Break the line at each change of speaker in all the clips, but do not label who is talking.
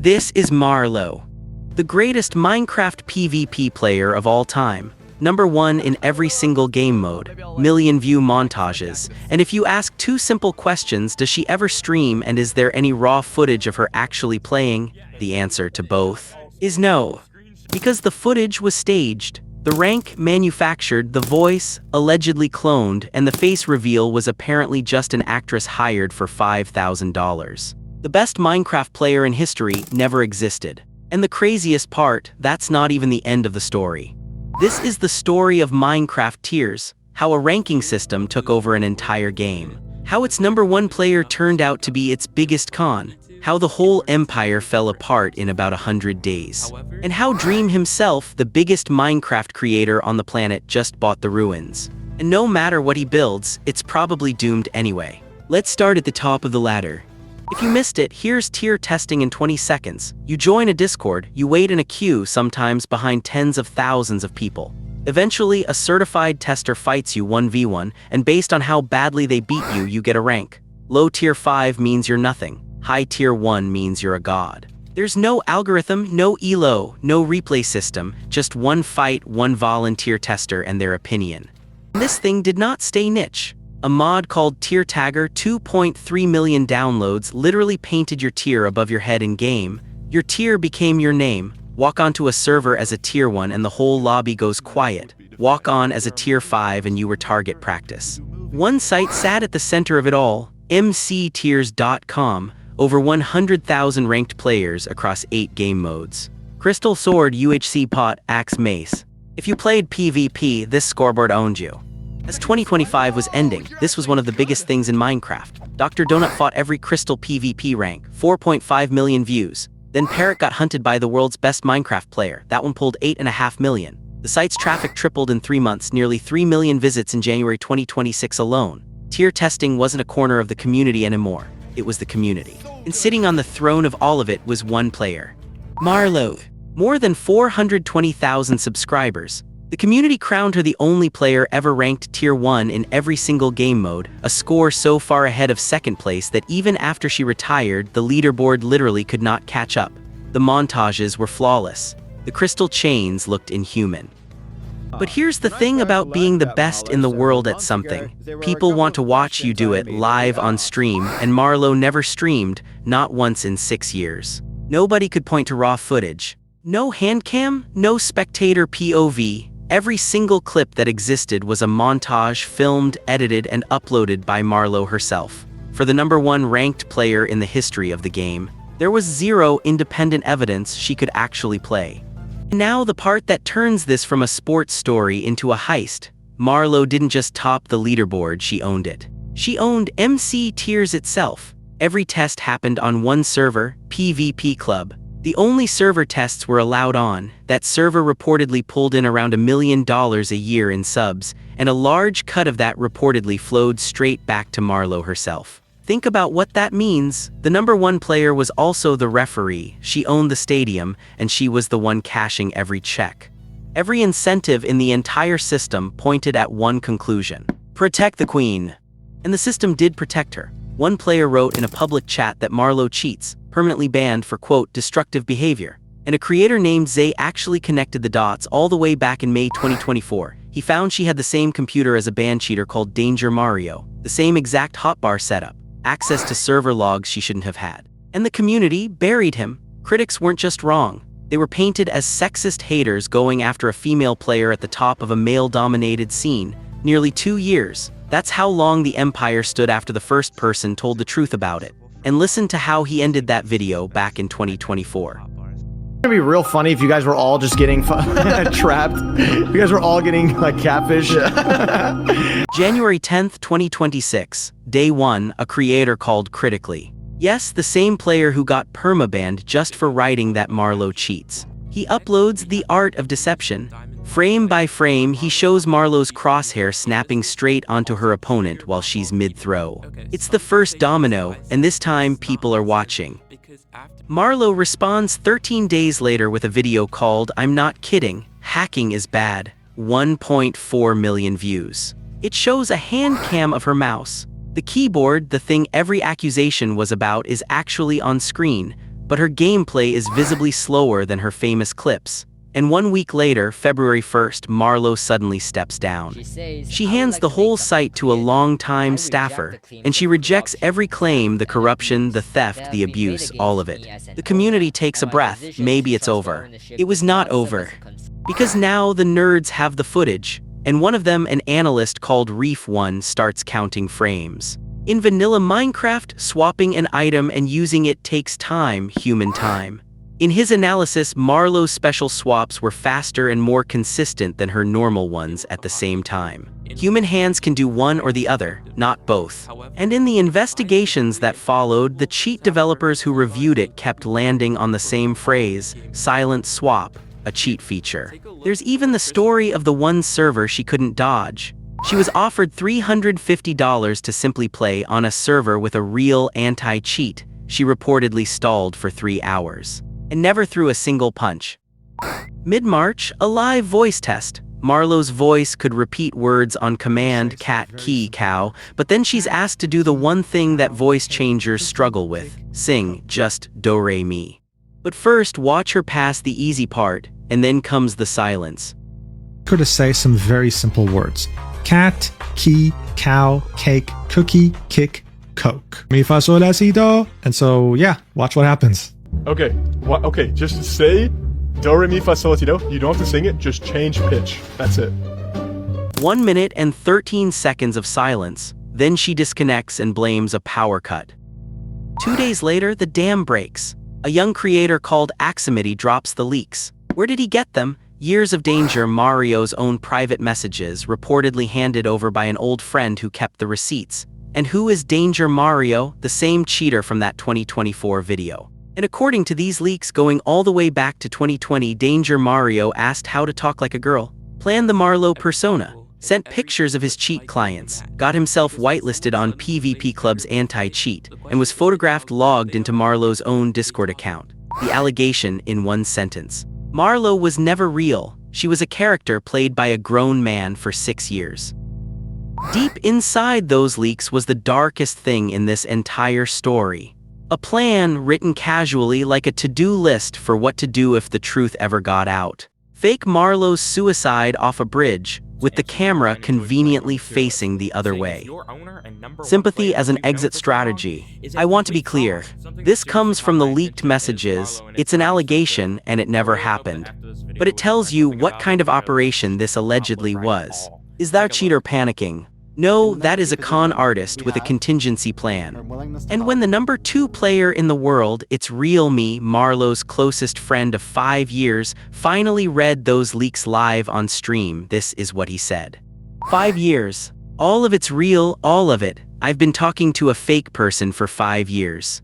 This is Marlowww, the greatest Minecraft PvP player of all time. #1 in every single game mode, million view montages, and if you ask two simple questions, does she ever stream and is there any raw footage of her actually playing? The answer to both is no. Because the footage was staged, the rank manufactured, the voice allegedly cloned, and the face reveal was apparently just an actress hired for $5,000. The best Minecraft player in history never existed. And the craziest part, that's not even the end of the story. This is the story of MCTiers, how a ranking system took over an entire game. How its #1 player turned out to be its biggest con. How the whole empire fell apart in about 100 days. And how Dream himself, the biggest Minecraft creator on the planet, just bought the ruins. And no matter what he builds, it's probably doomed anyway. Let's start at the top of the ladder. If you missed it, here's tier testing in 20 seconds. You join a Discord, you wait in a queue, sometimes behind tens of thousands of people. Eventually, a certified tester fights you 1v1, and based on how badly they beat you, you get a rank. Low tier 5 means you're nothing. High tier 1 means you're a god. There's no algorithm, no elo, no replay system, just one fight, one volunteer tester and their opinion. This thing did not stay niche. A mod called Tier Tagger, 2.3 million downloads, literally painted your tier above your head in-game. Your tier became your name. Walk onto a server as a tier 1 and the whole lobby goes quiet. Walk on as a tier 5 and you were target practice. One site sat at the center of it all, MCTiers.com, over 100,000 ranked players across 8 game modes. Crystal Sword, UHC Pot, Axe Mace. If you played PvP, this scoreboard owned you. As 2025 was ending, this was one of the biggest things in Minecraft. DrDonut fought every crystal PvP rank, 4.5 million views. Then Parrot got hunted by the world's best Minecraft player. That one pulled 8.5 million. The site's traffic tripled in 3 months, nearly 3 million visits in January 2026 alone. Tier testing wasn't a corner of the community anymore. It was the community. And sitting on the throne of all of it was one player. Marlowww. More than 420,000 subscribers. The community crowned her the only player ever ranked tier 1 in every single game mode, a score so far ahead of second place that even after she retired, the leaderboard literally could not catch up. The montages were flawless. The crystal chains looked inhuman. But here's the thing about being the best in the world at something. People want to watch you do it live on stream, and Marlowww never streamed, not once in 6 years. Nobody could point to raw footage. No handcam, no spectator POV. Every single clip that existed was a montage filmed, edited, and uploaded by Marlowww herself. For the #1 ranked player in the history of the game, there was zero independent evidence she could actually play. Now the part that turns this from a sports story into a heist. Marlowww didn't just top the leaderboard, she owned it. She owned MCTiers itself. Every test happened on one server, PvP Club. The only server tests were allowed on. That server reportedly pulled in around $1 million a year in subs, and a large cut of that reportedly flowed straight back to Marlowww herself. Think about what that means. The #1 player was also the referee. She owned the stadium, and she was the one cashing every check. Every incentive in the entire system pointed at one conclusion: protect the queen. And the system did protect her. One player wrote in a public chat that Marlowww cheats, permanently banned for, quote, destructive behavior. And a creator named Zay actually connected the dots all the way back in May 2024. He found she had the same computer as a ban cheater called Danger Mario, the same exact hotbar setup, access to server logs she shouldn't have had. And the community buried him. Critics weren't just wrong. They were painted as sexist haters going after a female player at the top of a male-dominated scene. Nearly 2 years. That's how long the Empire stood after the first person told the truth about it. And listen to how he ended that video back in 2024.
It'd be real funny if you guys were all just getting trapped. You guys were all getting like catfish.
January 10th, 2026. Day 1, a creator called Critically. Yes, the same player who got permabanned just for writing that Marlowww cheats. He uploads The Art of Deception. Frame by frame, he shows Marlowww's crosshair snapping straight onto her opponent while she's mid-throw. It's the first domino, and this time people are watching. Marlowww responds 13 days later with a video called "I'm Not Kidding, Hacking is Bad." 1.4 million views. It shows a hand cam of her mouse. The keyboard, the thing every accusation was about, is actually on screen. but her gameplay is visibly slower than her famous clips. And 1 week later, February 1st, Marlowww suddenly steps down. She hands the whole site to a long-time staffer, and she rejects every claim, the corruption, the theft, the abuse, all of it. The community takes a breath, maybe it's over. It was not over. Because now the nerds have the footage, and one of them, an analyst called Reef1, starts counting frames. In vanilla Minecraft, swapping an item and using it takes time, human time. In his analysis, Marlowww's special swaps were faster and more consistent than her normal ones at the same time. Human hands can do one or the other, not both. And in the investigations that followed, the cheat developers who reviewed it kept landing on the same phrase, silent swap, a cheat feature. There's even the story of the one server she couldn't dodge. She was offered $350 to simply play on a server with a real anti-cheat. She reportedly stalled for 3 hours and never threw a single punch. Mid-March, a live voice test. Marlowww's voice could repeat words on command, cat, key, cow, but then she's asked to do the one thing that voice changers struggle with, sing just do re mi. But first, watch her pass the easy part, and then comes the silence.
Her to say some very simple words. Cat, key, cow, cake, cookie, kick, coke. Mi fa sol la si do. And so, yeah, watch what happens.
Okay, okay, just say do re mi fa sol la si do. You don't have to sing it, just change pitch. That's it.
1 minute and 13 seconds of silence, then she disconnects and blames a power cut. 2 days later, the dam breaks. A young creator called Aximity drops the leaks. Where did he get them? Years of danger, Mario's own private messages, reportedly handed over by an old friend who kept the receipts. And who is Danger Mario? The same cheater from that 2024 video. And according to these leaks going all the way back to 2020, Danger Mario asked how to talk like a girl, planned the Marlowww persona, sent pictures of his cheat clients, got himself whitelisted on PvP Club's anti-cheat, and was photographed logged into Marlowww's own Discord account. The allegation in one sentence. Marlowww was never real. She was a character played by a grown man for 6 years. Deep inside those leaks was the darkest thing in this entire story. A plan written casually like a to-do list for what to do if the truth ever got out. Fake Marlowww's suicide off a bridge, with the camera conveniently facing the other way. Sympathy as an exit strategy. I want to be clear. This comes from the leaked messages. It's an allegation and it never happened. But it tells you what kind of operation this allegedly was. Is that cheater panicking? No, that is a con artist with a contingency plan. And when the number 2 player in the world, it's real me, Marlowww's closest friend of 5 years, finally read those leaks live on stream, this is what he said. 5 years. All of it's real, all of it. I've been talking to a fake person for 5 years.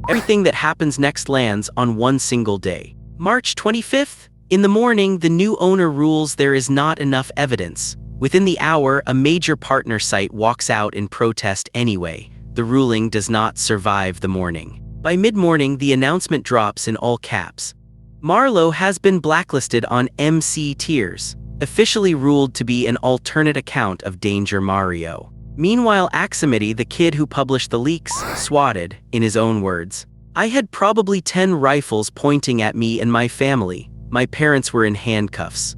Everything that happens next lands on one single day. March 25th? In the morning, the new owner rules there is not enough evidence. Within the hour, a major partner site walks out in protest anyway. The ruling does not survive the morning. By mid-morning, the announcement drops in all caps. Marlowwww has been blacklisted on MCTiers, officially ruled to be an alternate account of Danger Mario. Meanwhile, Aximity, the kid who published the leaks, swatted, in his own words. I had probably 10 rifles pointing at me and my family. My parents were in handcuffs.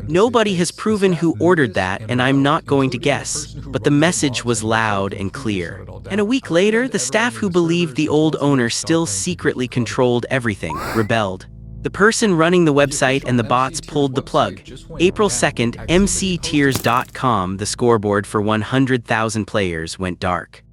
Nobody has proven who ordered that, and I'm not going to guess, but the message was loud and clear. And a week later, the staff who believed the old owner still secretly controlled everything, rebelled. The person running the website and the bots pulled the plug. April 2nd, MCTiers.com, the scoreboard for 100,000 players, went dark.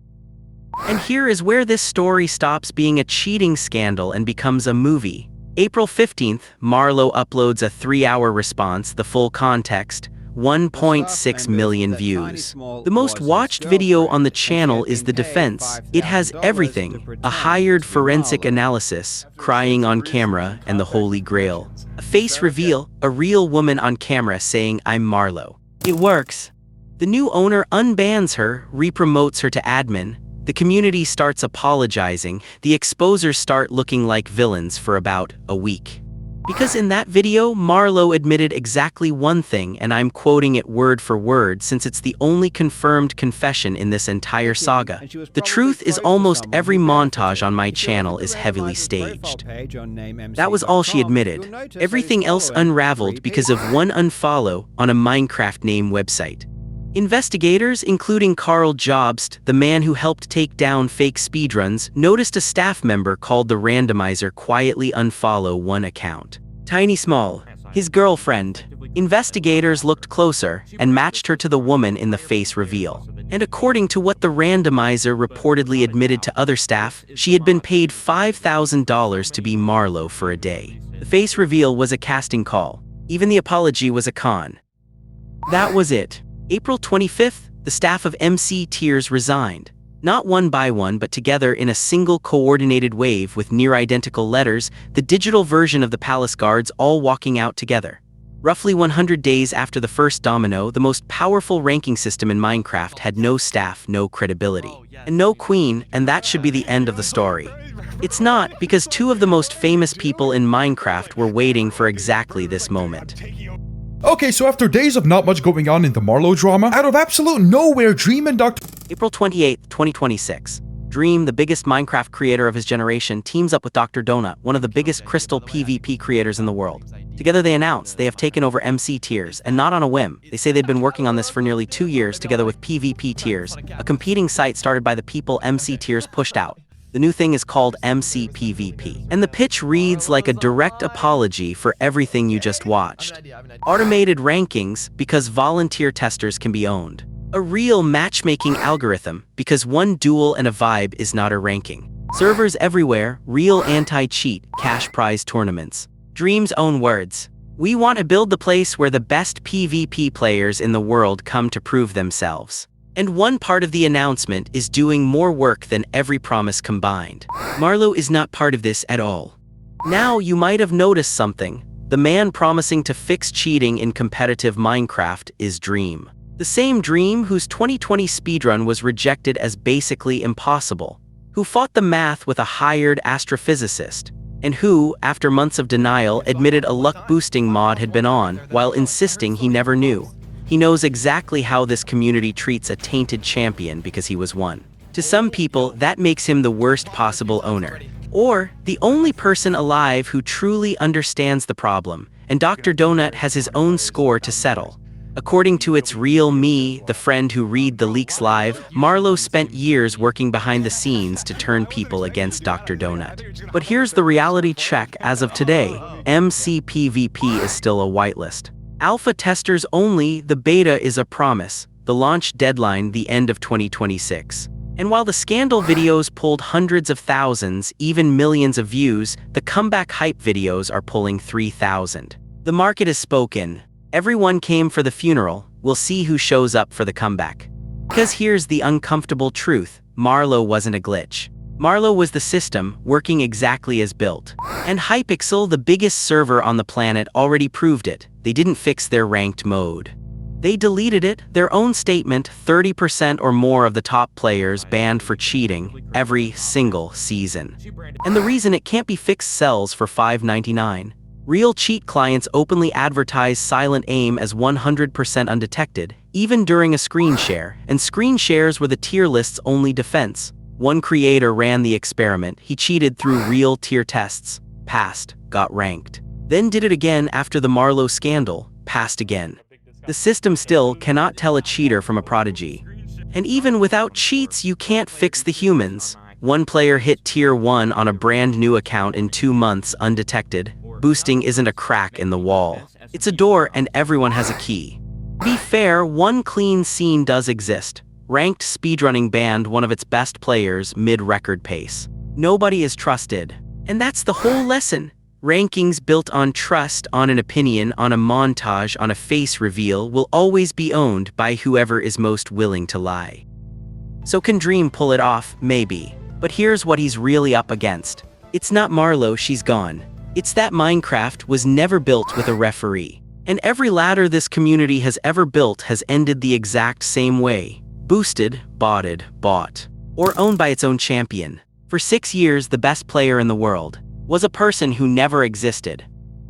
And here is where this story stops being a cheating scandal and becomes a movie. April 15th, Marlowww uploads a 3-hour response, the full context, 1.6 million views. The most watched video on the channel is the defense. It has everything, a hired forensic analysis, crying on camera, and the holy grail. A face reveal, a real woman on camera saying, I'm Marlowww. It works. The new owner unbans her, re-promotes her to admin. The community starts apologizing, the exposers start looking like villains for about a week. Because in that video, Marlowww admitted exactly one thing, and I'm quoting it word for word since it's the only confirmed confession in this entire saga. The truth is almost every montage on my channel is heavily staged. That was all she admitted. Everything else unraveled because of one unfollow on a Minecraft name website. Investigators, including Carl Jobst, the man who helped take down fake speedruns, noticed a staff member called the randomizer quietly unfollow one account. Tiny Small, his girlfriend. Investigators looked closer and matched her to the woman in the face reveal. And according to what the randomizer reportedly admitted to other staff, she had been paid $5,000 to be Marlowww for a day. The face reveal was a casting call. Even the apology was a con. That was it. April 25th, the staff of MCTiers resigned. Not one by one, but together in a single coordinated wave with near-identical letters, the digital version of the palace guards all walking out together. Roughly 100 days after the first domino, the most powerful ranking system in Minecraft had no staff, no credibility, and no queen, and that should be the end of the story. It's not, because two of the most famous people in Minecraft were waiting for exactly this moment.
Okay, so after days of not much going on in the Marlowww drama, out of absolute nowhere, Dream and
April 28, 2026. Dream, the biggest Minecraft creator of his generation, teams up with DrDonut, one of the biggest crystal PvP creators in the world. Together they announce they have taken over MCTiers, and not on a whim. They say they've been working on this for nearly 2 years together with PvPtiers, a competing site started by the people MCTiers pushed out. The new thing is called MCPvP. And the pitch reads like a direct apology for everything you just watched. Automated rankings because volunteer testers can be owned. A real matchmaking algorithm because one duel and a vibe is not a ranking. Servers everywhere, real anti-cheat, cash prize tournaments. Dream's own words. We want to build the place where the best PvP players in the world come to prove themselves. And one part of the announcement is doing more work than every promise combined. Marlowww is not part of this at all. Now you might have noticed something. The man promising to fix cheating in competitive Minecraft is Dream. The same Dream whose 2020 speedrun was rejected as basically impossible, who fought the math with a hired astrophysicist, and who, after months of denial, admitted a luck-boosting mod had been on, while insisting he never knew. He knows exactly how this community treats a tainted champion because he was one. To some people, that makes him the worst possible owner. Or, the only person alive who truly understands the problem, and DrDonut has his own score to settle. According to its real me, the friend who read the leaks live, Marlowww spent years working behind the scenes to turn people against DrDonut. But here's the reality check as of today. MCPvP is still a whitelist. Alpha testers only, the beta is a promise, the launch deadline the end of 2026. And while the scandal videos pulled hundreds of thousands, even millions of views, the comeback hype videos are pulling 3,000. The market has spoken. Everyone came for the funeral, we'll see who shows up for the comeback. Because here's the uncomfortable truth, Marlowww wasn't a glitch. Marlowww was the system, working exactly as built. And Hypixel, the biggest server on the planet, already proved it. They didn't fix their ranked mode. They deleted it, their own statement, 30% or more of the top players banned for cheating every single season. And the reason it can't be fixed sells for $5.99. Real cheat clients openly advertise silent aim as 100% undetected, even during a screen share, and screen shares were the tier list's only defense. One creator ran the experiment. He cheated through real tier tests, passed, got ranked. Then did it again after the Marlowww scandal, passed again. The system still cannot tell a cheater from a prodigy. And even without cheats, you can't fix the humans. One player hit tier 1 on a brand new account in 2 months undetected. Boosting isn't a crack in the wall. It's a door and everyone has a key. To be fair, one clean scene does exist. Ranked speedrunning banned one of its best players mid-record pace. Nobody is trusted. And that's the whole lesson. Rankings built on trust, on an opinion, on a montage, on a face reveal will always be owned by whoever is most willing to lie. So can Dream pull it off? Maybe. But here's what he's really up against. It's not Marlowww, she's gone. It's that Minecraft was never built with a referee. And every ladder this community has ever built has ended the exact same way. Boosted, botted, bought, or owned by its own champion. For 6 years, the best player in the world was a person who never existed.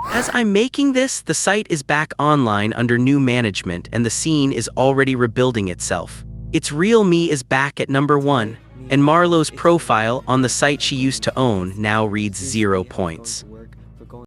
As I'm making this, the site is back online under new management and the scene is already rebuilding itself. It's real me is back at number 1, and Marloww's profile on the site she used to own now reads 0 points.